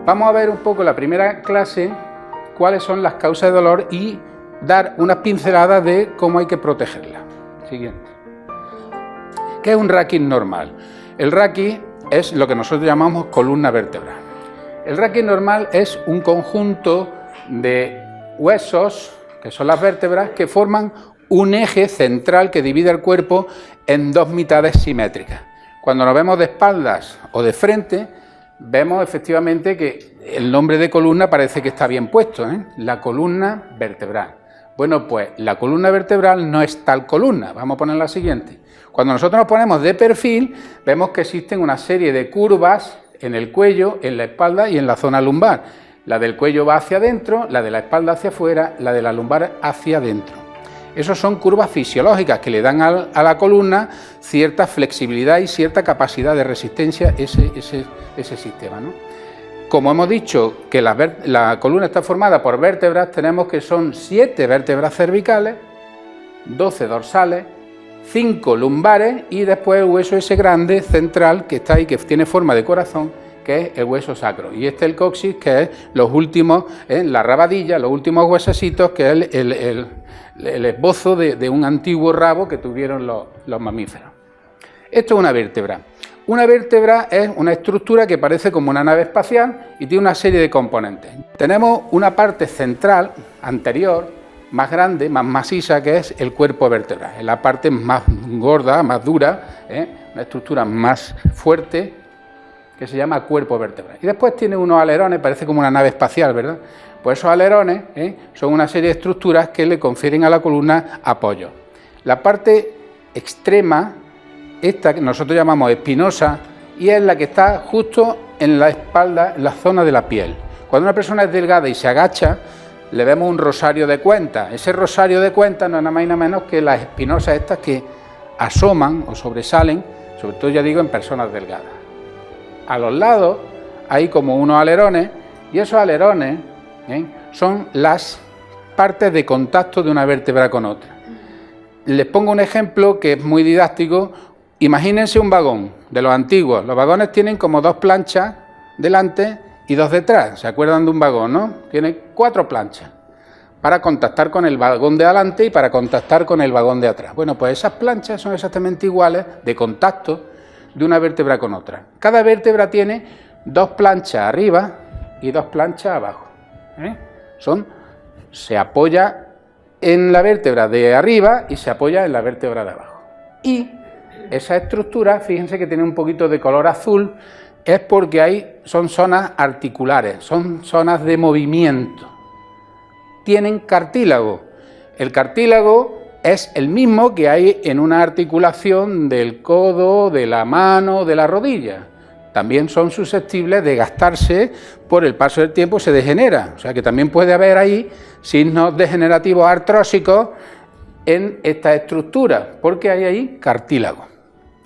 Vamos a ver un poco la primera clase, cuáles son las causas de dolor y dar unas pinceladas de cómo hay que protegerla. Siguiente. ¿Qué es un raquis normal? El raquis es lo que nosotros llamamos columna vertebral. El raquis normal es un conjunto de huesos, que son las vértebras, que forman un eje central que divide el cuerpo en dos mitades simétricas. Cuando nos vemos de espaldas o de frente, vemos efectivamente que el nombre de columna parece que está bien puesto, ¿eh? La columna vertebral. Bueno, pues la columna vertebral no es tal columna. Vamos a poner la siguiente. Cuando nosotros nos ponemos de perfil, vemos que existen una serie de curvas en el cuello, en la espalda y en la zona lumbar. La del cuello va hacia adentro, la de la espalda hacia afuera, la de la lumbar hacia adentro. Esas son curvas fisiológicas que le dan a la columna cierta flexibilidad y cierta capacidad de resistencia ese sistema, ¿no? Como hemos dicho que la columna está formada por vértebras, tenemos que son 7 vértebras cervicales, 12 dorsales, 5 lumbares y después el hueso ese grande central que está ahí, que tiene forma de corazón, que es el hueso sacro. Y este es el coxis, que es los últimos, la rabadilla, los últimos huesecitos, que es el esbozo de un antiguo rabo que tuvieron los mamíferos. Esto es una vértebra. Una vértebra es una estructura que parece como una nave espacial y tiene una serie de componentes. Tenemos una parte central, anterior, más grande, más maciza, que es el cuerpo vertebral. Es la parte más gorda, más dura, una estructura más fuerte, que se llama cuerpo vertebral. Y después tiene unos alerones, parece como una nave espacial, ¿verdad? Pues esos alerones son una serie de estructuras que le confieren a la columna apoyo. La parte extrema, esta que nosotros llamamos espinosa, y es la que está justo en la espalda, en la zona de la piel. Cuando una persona es delgada y se agacha, le vemos un rosario de cuentas. Ese rosario de cuentas no es nada más y nada menos que las espinosas estas que asoman o sobresalen, sobre todo ya digo en personas delgadas. A los lados hay como unos alerones, y esos alerones son las partes de contacto de una vértebra con otra. Les pongo un ejemplo que es muy didáctico. Imagínense un vagón de los antiguos. Los vagones tienen como 2 planchas delante y 2 detrás. ¿Se acuerdan de un vagón, no? Tiene 4 planchas para contactar con el vagón de adelante y para contactar con el vagón de atrás. Bueno, pues esas planchas son exactamente iguales de contacto de una vértebra con otra. Cada vértebra tiene 2 planchas arriba y 2 planchas abajo. Se apoya en la vértebra de arriba y se apoya en la vértebra de abajo. Y esa estructura, fíjense que tiene un poquito de color azul, es porque son zonas articulares, son zonas de movimiento. Tienen cartílago. El cartílago es el mismo que hay en una articulación del codo, de la mano, de la rodilla. También son susceptibles de gastarse por el paso del tiempo, se degenera. O sea que también puede haber ahí signos degenerativos artrósicos en esta estructura, porque hay ahí cartílago.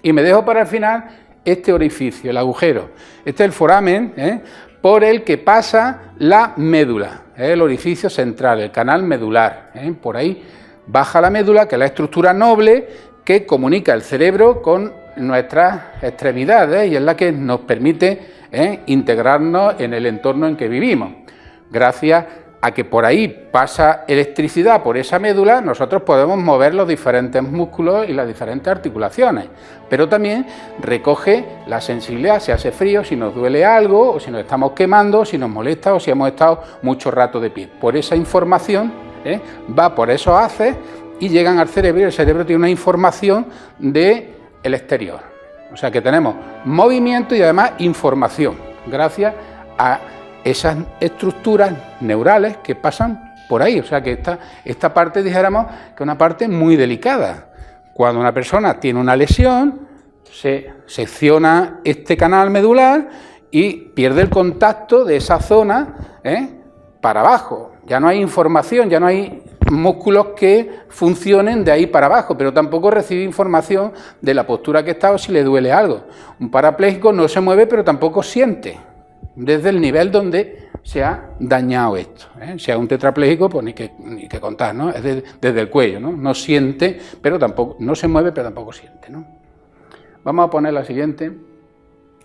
Y me dejo para el final este orificio, el agujero. Este es el foramen por el que pasa la médula, el orificio central, el canal medular. Por ahí baja la médula, que es la estructura noble que comunica el cerebro con nuestras extremidades y es la que nos permite integrarnos en el entorno en que vivimos. Gracias a que por ahí pasa electricidad por esa médula, nosotros podemos mover los diferentes músculos y las diferentes articulaciones, pero también recoge la sensibilidad, si hace frío, si nos duele algo, o si nos estamos quemando, si nos molesta o si hemos estado mucho rato de pie. Por esa información va por esos haces y llegan al cerebro, y el cerebro tiene una información del exterior. O sea que tenemos movimiento y además información, gracias a esas estructuras neurales que pasan por ahí. O sea que esta parte, dijéramos, que es una parte muy delicada. Cuando una persona tiene una lesión, se secciona este canal medular y pierde el contacto de esa zona para abajo. Ya no hay información, ya no hay músculos que funcionen de ahí para abajo, pero tampoco recibe información de la postura que está o si le duele algo. Un parapléjico no se mueve, pero tampoco siente, desde el nivel donde se ha dañado esto. Si es un tetrapléjico, pues ni que contar, ¿no? Es desde el cuello, ¿no? No siente, pero tampoco, no se mueve, pero tampoco siente, ¿no? Vamos a poner la siguiente.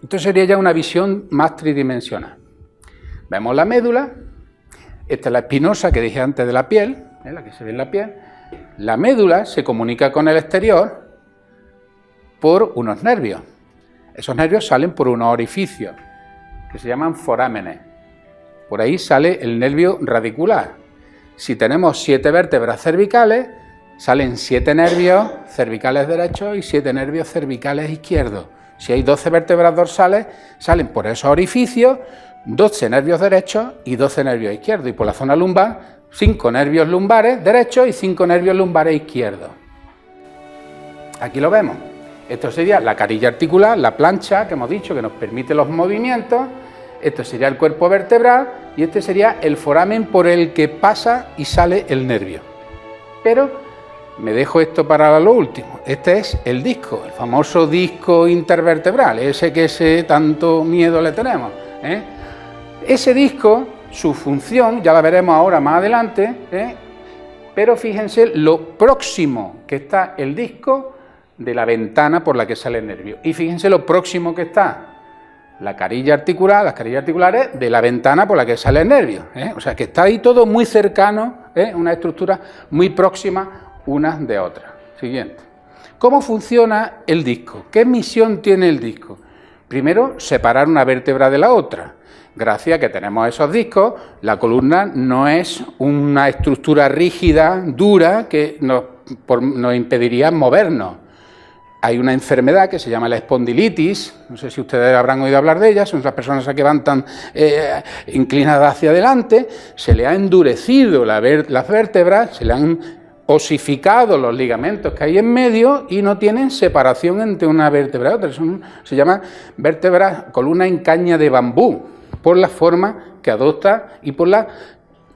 Esto sería ya una visión más tridimensional. Vemos la médula, esta es la espinosa que dije antes de la piel, la que se ve en la piel. La médula se comunica con el exterior por unos nervios. Esos nervios salen por unos orificios que se llaman forámenes. Por ahí sale el nervio radicular. Si tenemos 7 vértebras cervicales, salen 7 nervios cervicales derechos y 7 nervios cervicales izquierdos. Si hay 12 vértebras dorsales, salen por esos orificios 12 nervios derechos y 12 nervios izquierdos. Y por la zona lumbar, 5 nervios lumbares derechos y 5 nervios lumbares izquierdos. Aquí lo vemos. Esto sería la carilla articular, la plancha que hemos dicho que nos permite los movimientos. Esto sería el cuerpo vertebral y este sería el foramen por el que pasa y sale el nervio. Pero me dejo esto para lo último. Este es el disco, el famoso disco intervertebral, ese que tanto miedo le tenemos, ¿eh? Ese disco, su función, ya la veremos ahora más adelante, pero fíjense lo próximo que está el disco de la ventana por la que sale el nervio. Y fíjense lo próximo que está la carilla articular, las carillas articulares de la ventana por la que sale el nervio. O sea que está ahí todo muy cercano, una estructura muy próxima unas de otras. Siguiente. ¿Cómo funciona el disco? ¿Qué misión tiene el disco? Primero, separar una vértebra de la otra. Gracias a que tenemos esos discos, la columna no es una estructura rígida, dura, que nos impediría movernos. Hay una enfermedad que se llama la espondilitis, no sé si ustedes habrán oído hablar de ella, son las personas que van tan inclinadas hacia adelante, se le ha endurecido las vértebras, se le han osificado los ligamentos que hay en medio y no tienen separación entre una vértebra y otra. Se llama vértebra, columna en caña de bambú, por la forma que adopta y por la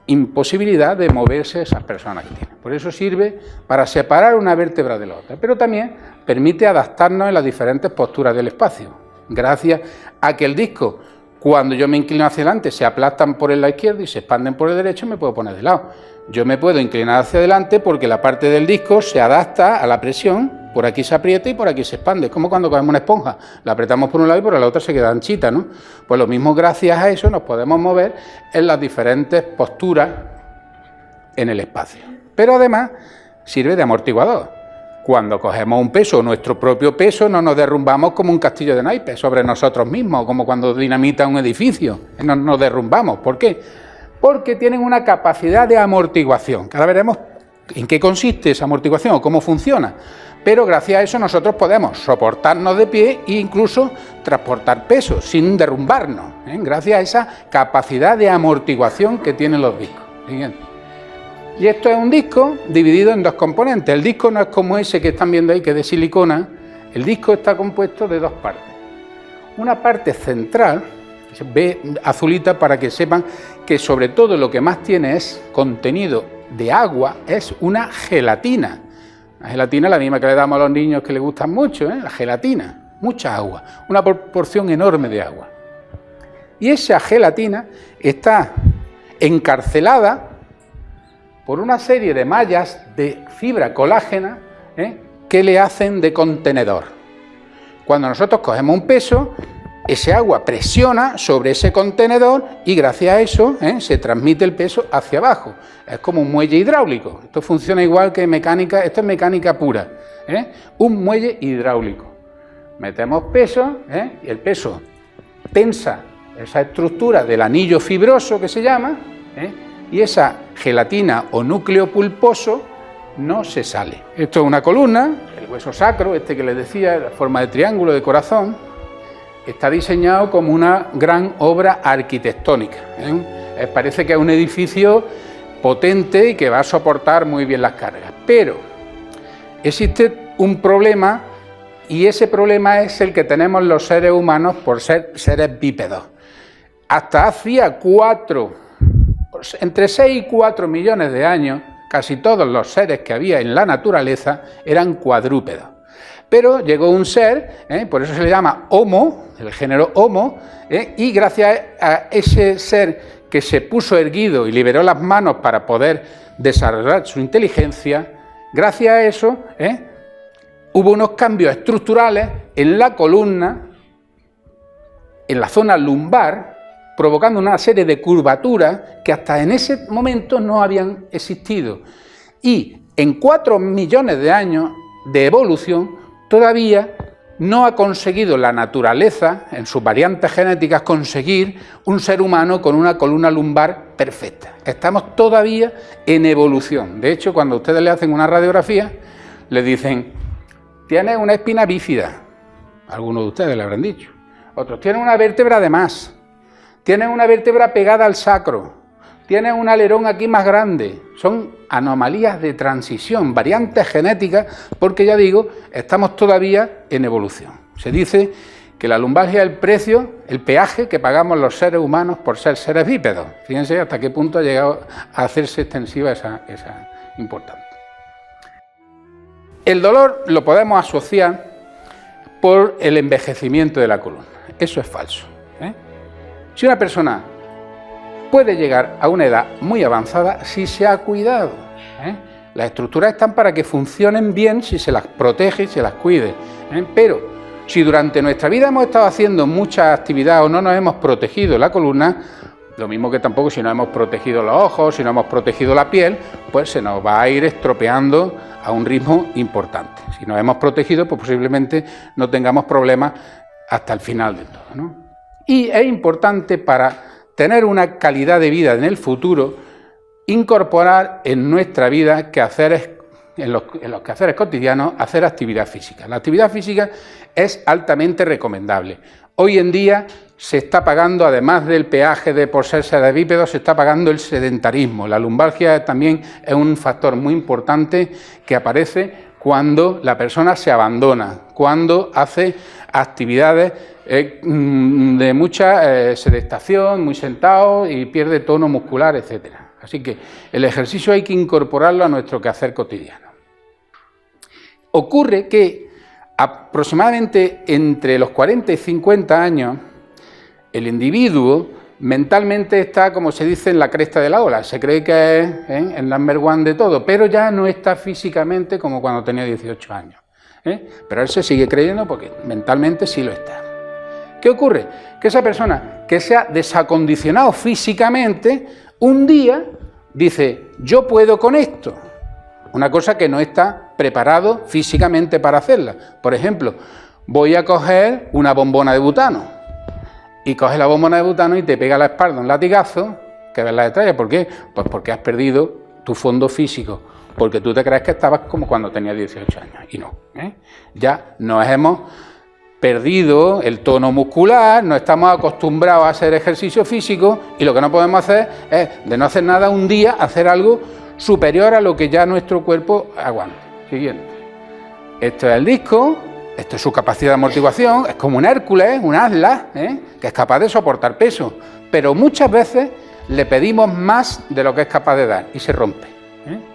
imposibilidad de moverse esas personas que tienen. Por eso sirve para separar una vértebra de la otra, pero también permite adaptarnos en las diferentes posturas del espacio. Gracias a que el disco, cuando yo me inclino hacia adelante, se aplastan por el lado izquierdo y se expanden por el derecho, me puedo poner de lado. Yo me puedo inclinar hacia adelante porque la parte del disco se adapta a la presión, por aquí se aprieta y por aquí se expande. Es como cuando cogemos una esponja, la apretamos por un lado y por la otra se queda anchita, ¿no? Pues lo mismo, gracias a eso nos podemos mover en las diferentes posturas en el espacio. Pero además sirve de amortiguador. Cuando cogemos un peso, nuestro propio peso, no nos derrumbamos como un castillo de naipes sobre nosotros mismos, como cuando dinamita un edificio, no nos derrumbamos. ¿Por qué? Porque tienen una capacidad de amortiguación. Ahora veremos en qué consiste esa amortiguación o cómo funciona. Pero gracias a eso nosotros podemos soportarnos de pie e incluso transportar pesos sin derrumbarnos, gracias a esa capacidad de amortiguación que tienen los discos. Siguiente. Y esto es un disco dividido en dos componentes. El disco no es como ese que están viendo ahí, que es de silicona. El disco está compuesto de dos partes. Una parte central, se ve azulita para que sepan que sobre todo lo que más tiene es contenido de agua, es una gelatina. La gelatina es la misma que le damos a los niños que les gustan mucho, la gelatina, mucha agua, una proporción enorme de agua. Y esa gelatina está encarcelada por una serie de mallas de fibra colágena que le hacen de contenedor. Cuando nosotros cogemos un peso, ese agua presiona sobre ese contenedor y gracias a eso se transmite el peso hacia abajo. Es como un muelle hidráulico. Esto funciona igual que mecánica, esto es mecánica pura. Un muelle hidráulico. Metemos peso y el peso tensa esa estructura del anillo fibroso que se llama y esa gelatina o núcleo pulposo no se sale. Esto es una columna, el hueso sacro, este que les decía, la forma de triángulo de corazón, está diseñado como una gran obra arquitectónica. Parece que es un edificio potente y que va a soportar muy bien las cargas. Pero existe un problema y ese problema es el que tenemos los seres humanos por ser seres bípedos. Hasta hacía entre 6 y 4 millones de años, casi todos los seres que había en la naturaleza eran cuadrúpedos. Pero llegó un ser, por eso se le llama Homo, el género Homo, y gracias a ese ser que se puso erguido y liberó las manos para poder desarrollar su inteligencia, gracias a eso hubo unos cambios estructurales en la columna, en la zona lumbar, provocando una serie de curvaturas que hasta en ese momento no habían existido. Y en 4 millones de años de evolución todavía no ha conseguido la naturaleza, en sus variantes genéticas, conseguir un ser humano con una columna lumbar perfecta. Estamos todavía en evolución. De hecho, cuando ustedes le hacen una radiografía, le dicen, tiene una espina bífida. Algunos de ustedes le habrán dicho. Otros, tienen una vértebra de más. Tienen una vértebra pegada al sacro. Tienen un alerón aquí más grande. Son anomalías de transición, variantes genéticas, porque ya digo, estamos todavía en evolución. Se dice que la lumbalgia es el precio, el peaje que pagamos los seres humanos por ser seres bípedos. Fíjense hasta qué punto ha llegado a hacerse extensiva esa importante. El dolor lo podemos asociar por el envejecimiento de la columna. Eso es falso. Si una persona puede llegar a una edad muy avanzada si se ha cuidado. Las estructuras están para que funcionen bien si se las protege y se las cuide. Pero si durante nuestra vida hemos estado haciendo mucha actividad o no nos hemos protegido la columna, lo mismo que tampoco si no hemos protegido los ojos, si no hemos protegido la piel, pues se nos va a ir estropeando a un ritmo importante. Si nos hemos protegido, pues posiblemente no tengamos problemas hasta el final del todo, ¿no? Y es importante para tener una calidad de vida en el futuro, incorporar en nuestra vida quehaceres, en los quehaceres cotidianos, hacer actividad física. La actividad física es altamente recomendable. Hoy en día se está pagando, además del peaje de por ser seres bípedos, se está pagando el sedentarismo. La lumbalgia también es un factor muy importante que aparece cuando la persona se abandona, cuando hace actividades de mucha sedestación, muy sentado y pierde tono muscular, etc. Así que el ejercicio hay que incorporarlo a nuestro quehacer cotidiano. Ocurre que aproximadamente entre los 40 y 50 años, el individuo mentalmente está, como se dice, en la cresta de la ola. Se cree que es el number one de todo, pero ya no está físicamente como cuando tenía 18 años. Pero él se sigue creyendo porque mentalmente sí lo está. ¿Qué ocurre? Que esa persona que se ha desacondicionado físicamente, un día dice, yo puedo con esto. Una cosa que no está preparado físicamente para hacerla. Por ejemplo, voy a coger una bombona de butano. Y coges la bombona de butano y te pega a la espalda un latigazo, que ves la detralla. ¿Por qué? Pues porque has perdido tu fondo físico. Porque tú te crees que estabas como cuando tenías 18 años. Y no. Ya nos hemos perdido el tono muscular, no estamos acostumbrados a hacer ejercicio físico y lo que no podemos hacer es, de no hacer nada un día, hacer algo superior a lo que ya nuestro cuerpo aguanta. Siguiente. Esto es el disco, esto es su capacidad de amortiguación, es como un Hércules, un Atlas, que es capaz de soportar peso, pero muchas veces le pedimos más de lo que es capaz de dar y se rompe.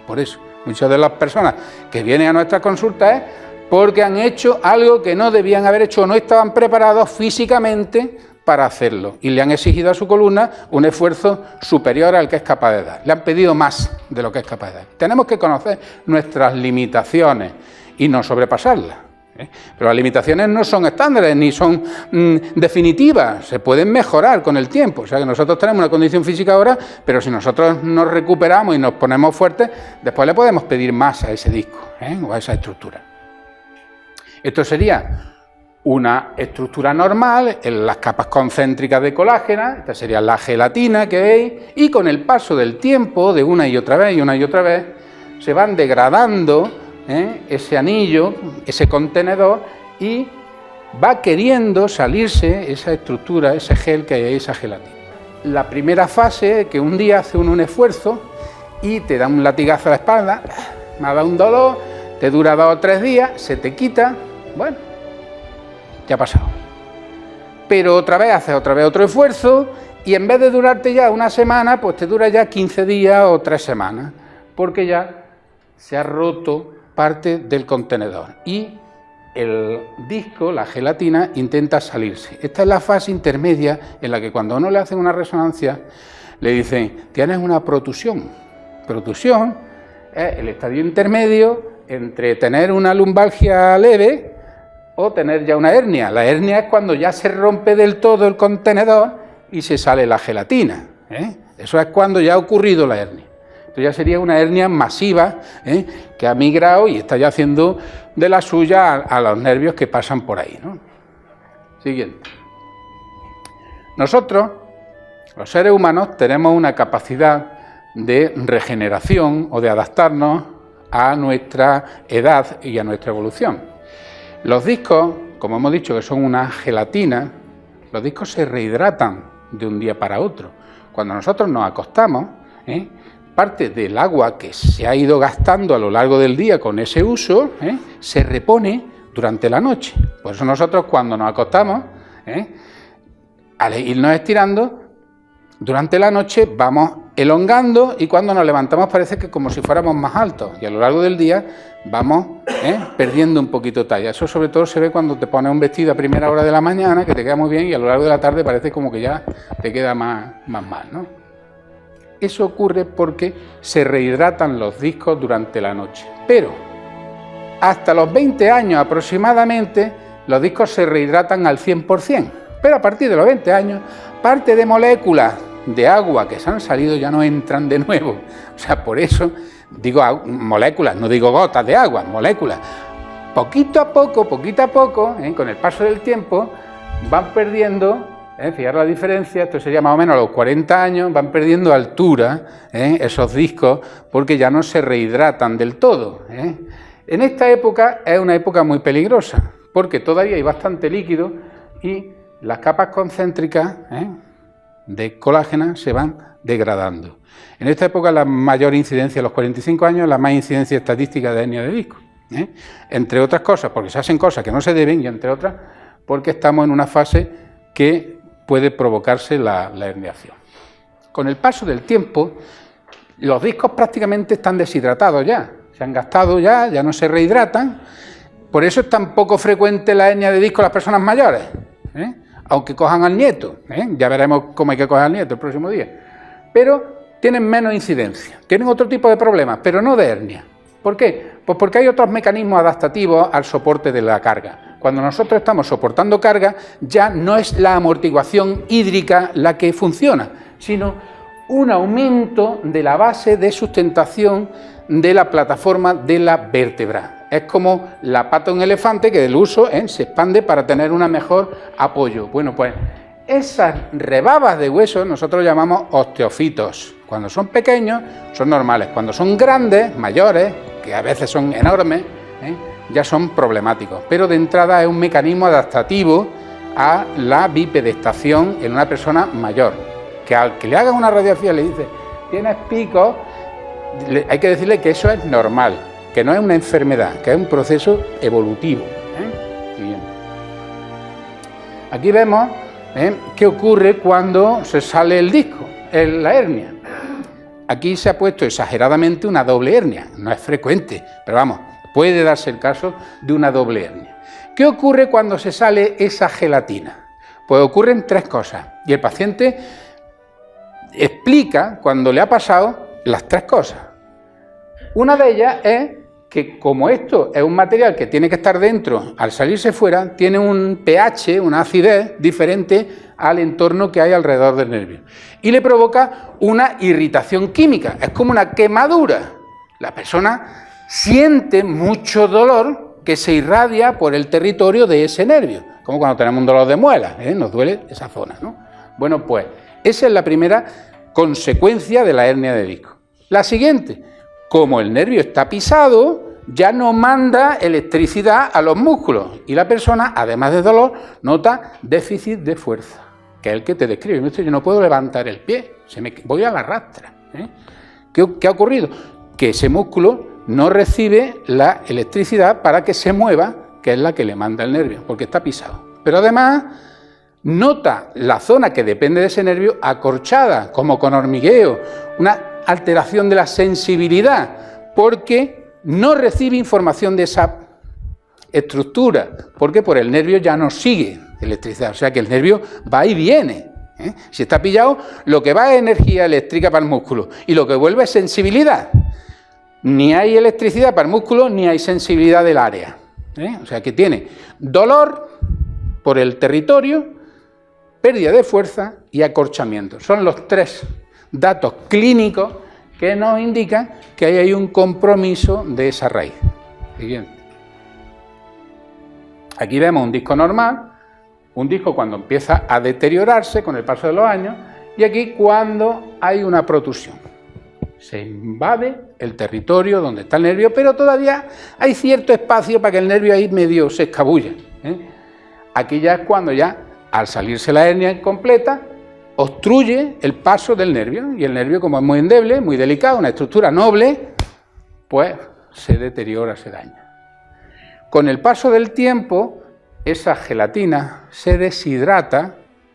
Por eso, muchas de las personas que vienen a nuestras consultas es porque han hecho algo que no debían haber hecho o no estaban preparados físicamente para hacerlo y le han exigido a su columna un esfuerzo superior al que es capaz de dar. Le han pedido más de lo que es capaz de dar. Tenemos que conocer nuestras limitaciones y no sobrepasarlas. Pero las limitaciones no son estándares ni son definitivas, se pueden mejorar con el tiempo. O sea que nosotros tenemos una condición física ahora, pero si nosotros nos recuperamos y nos ponemos fuertes, después le podemos pedir más a ese disco o a esa estructura. Esto sería una estructura normal, en las capas concéntricas de colágeno, esta sería la gelatina que veis, y con el paso del tiempo, de una y otra vez, se van degradando ese anillo, ese contenedor, y va queriendo salirse esa estructura, ese gel que hay ahí, esa gelatina. La primera fase es que un día hace un esfuerzo y te da un latigazo a la espalda, me ha dado un dolor, te dura 2 o 3 días, se te quita, bueno, ya ha pasado. Pero otra vez haces otro esfuerzo y en vez de durarte ya una semana, pues te dura ya 15 días o 3 semanas, porque ya se ha roto parte del contenedor y el disco, la gelatina, intenta salirse. Esta es la fase intermedia en la que cuando a uno le hacen una resonancia le dicen, tienes una protusión. Protusión es el estadio intermedio entre tener una lumbalgia leve o tener ya una hernia. La hernia es cuando ya se rompe del todo el contenedor y se sale la gelatina. Eso es cuando ya ha ocurrido la hernia. Esto ya sería una hernia masiva que ha migrado y está ya haciendo de la suya a los nervios que pasan por ahí, ¿no? Siguiente. Nosotros, los seres humanos, tenemos una capacidad de regeneración o de adaptarnos a nuestra edad y a nuestra evolución. Los discos, como hemos dicho que son una gelatina, los discos se rehidratan de un día para otro. Cuando nosotros nos acostamos, parte del agua que se ha ido gastando a lo largo del día con ese uso, se repone durante la noche. Por eso nosotros cuando nos acostamos, al irnos estirando, durante la noche vamos elongando y cuando nos levantamos parece que como si fuéramos más altos y a lo largo del día vamos perdiendo un poquito talla. Eso sobre todo se ve cuando te pones un vestido a primera hora de la mañana que te queda muy bien y a lo largo de la tarde parece como que ya te queda más mal, ¿no? Eso ocurre porque se rehidratan los discos durante la noche. Pero hasta los 20 años aproximadamente los discos se rehidratan al 100%. Pero a partir de los 20 años, parte de moléculas de agua que se han salido ya no entran de nuevo. O sea, por eso digo moléculas, no digo gotas de agua, moléculas. Poquito a poco, con el paso del tiempo, van perdiendo, fijaros la diferencia, esto sería más o menos a los 40 años, van perdiendo altura esos discos porque ya no se rehidratan del todo. En esta época es una época muy peligrosa porque todavía hay bastante líquido y las capas concéntricas de colágeno se van degradando. En esta época la mayor incidencia a los 45 años, la más incidencia estadística de hernia de disco. Entre otras cosas, porque se hacen cosas que no se deben y entre otras, porque estamos en una fase que puede provocarse la herniación. Con el paso del tiempo, los discos prácticamente están deshidratados ya, se han gastado ya no se rehidratan, por eso es tan poco frecuente la hernia de disco en las personas mayores. Aunque cojan al nieto, ya veremos cómo hay que coger al nieto el próximo día, pero tienen menos incidencia, tienen otro tipo de problemas, pero no de hernia. ¿Por qué? Pues porque hay otros mecanismos adaptativos al soporte de la carga. Cuando nosotros estamos soportando carga, ya no es la amortiguación hídrica la que funciona, sino un aumento de la base de sustentación de la plataforma de la vértebra. Es como la pata de un elefante que del uso se expande para tener un mejor apoyo. Bueno, pues esas rebabas de hueso nosotros llamamos osteofitos. Cuando son pequeños son normales, cuando son grandes, mayores, que a veces son enormes, ya son problemáticos. Pero de entrada es un mecanismo adaptativo a la bipedestación en una persona mayor. Que al que le hagan una radiografía le dice, tienes picos, hay que decirle que eso es normal, que no es una enfermedad, que es un proceso evolutivo. Bien. Aquí vemos qué ocurre cuando se sale el disco, la hernia. Aquí se ha puesto exageradamente una doble hernia, no es frecuente, pero vamos, puede darse el caso de una doble hernia. ¿Qué ocurre cuando se sale esa gelatina? Pues ocurren tres cosas y el paciente explica cuando le ha pasado las tres cosas. Una de ellas es que como esto es un material que tiene que estar dentro, al salirse fuera, tiene un pH, una acidez diferente al entorno que hay alrededor del nervio. Y le provoca una irritación química, es como una quemadura. La persona siente mucho dolor que se irradia por el territorio de ese nervio, como cuando tenemos un dolor de muela, nos duele esa zona, ¿no? Bueno, pues esa es la primera consecuencia de la hernia de disco. La siguiente, como el nervio está pisado, ya no manda electricidad a los músculos y la persona, además de dolor, nota déficit de fuerza, que es el que te describe. Yo no puedo levantar el pie, voy a la rastra. ¿Qué ha ocurrido? Que ese músculo no recibe la electricidad para que se mueva, que es la que le manda el nervio, porque está pisado. Pero además nota la zona que depende de ese nervio acorchada, como con hormigueo, una alteración de la sensibilidad, porque no recibe información de esa estructura, porque por el nervio ya no sigue electricidad, o sea que el nervio va y viene. Si está pillado, lo que va es energía eléctrica para el músculo y lo que vuelve es sensibilidad. Ni hay electricidad para el músculo, ni hay sensibilidad del área. O sea que tiene dolor por el territorio, pérdida de fuerza y acorchamiento. Son los tres datos clínicos que nos indican que ahí hay un compromiso de esa raíz. Siguiente. Aquí vemos un disco normal, un disco cuando empieza a deteriorarse con el paso de los años, y aquí cuando hay una protusión. Se invade el territorio donde está el nervio, pero todavía hay cierto espacio para que el nervio ahí medio se escabulla. Aquí ya es cuando ya, al salirse la hernia completa, obstruye el paso del nervio, y el nervio, como es muy endeble, muy delicado, una estructura noble, pues se deteriora, se daña. Con el paso del tiempo, esa gelatina se deshidrata,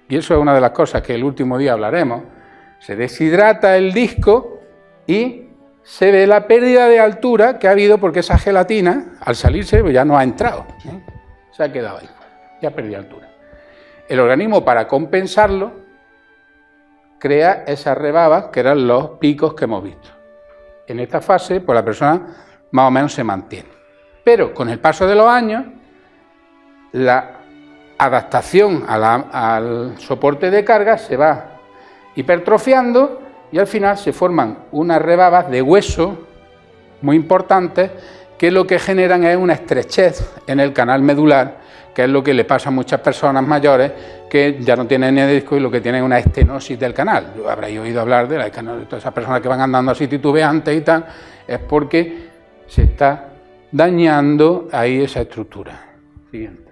y eso es una de las cosas que el último día hablaremos, se deshidrata el disco y se ve la pérdida de altura que ha habido porque esa gelatina, al salirse, pues ya no ha entrado, se ha quedado ahí, ya ha perdido altura. El organismo, para compensarlo, crea esas rebabas que eran los picos que hemos visto. En esta fase, pues la persona más o menos se mantiene. Pero con el paso de los años, la adaptación al soporte de carga se va hipertrofiando y al final se forman unas rebabas de hueso muy importantes que lo que generan es una estrechez en el canal medular, que es lo que le pasa a muchas personas mayores que ya no tienen hernia de disco y lo que tienen es una estenosis del canal. Habréis oído hablar de todas esas personas que van andando así titubeantes y tal, es porque se está dañando ahí esa estructura. Siguiente.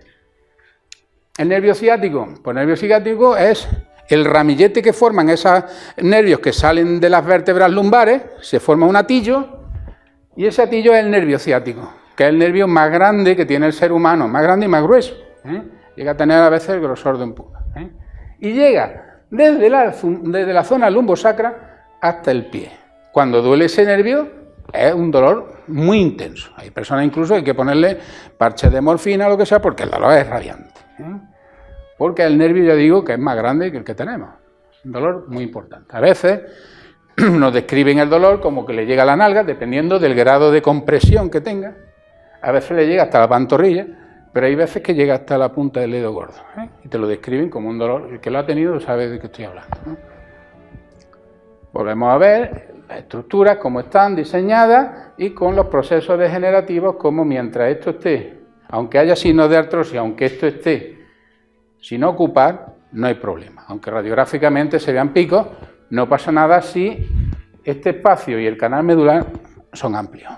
El nervio ciático. Pues el nervio ciático es el ramillete que forman esos nervios que salen de las vértebras lumbares, se forma un atillo, y ese atillo es el nervio ciático, que es el nervio más grande que tiene el ser humano, más grande y más grueso. Llega a tener a veces el grosor de un pulgar. Y llega desde la zona lumbosacra hasta el pie. Cuando duele ese nervio, es un dolor muy intenso. Hay personas incluso que hay que ponerle parches de morfina o lo que sea, porque el dolor es radiante. Porque el nervio, ya digo, que es más grande que el que tenemos. Un dolor muy importante. A veces nos describen el dolor como que le llega a la nalga, dependiendo del grado de compresión que tenga. A veces le llega hasta la pantorrilla, pero hay veces que llega hasta la punta del dedo gordo. Y te lo describen como un dolor. El que lo ha tenido sabe de qué estoy hablando. Volvemos a ver las estructuras, cómo están diseñadas y con los procesos degenerativos, como mientras esto esté, aunque haya signos de artrosis, aunque esto esté sin ocupar, no hay problema. Aunque radiográficamente se vean picos, no pasa nada si este espacio y el canal medular son amplios.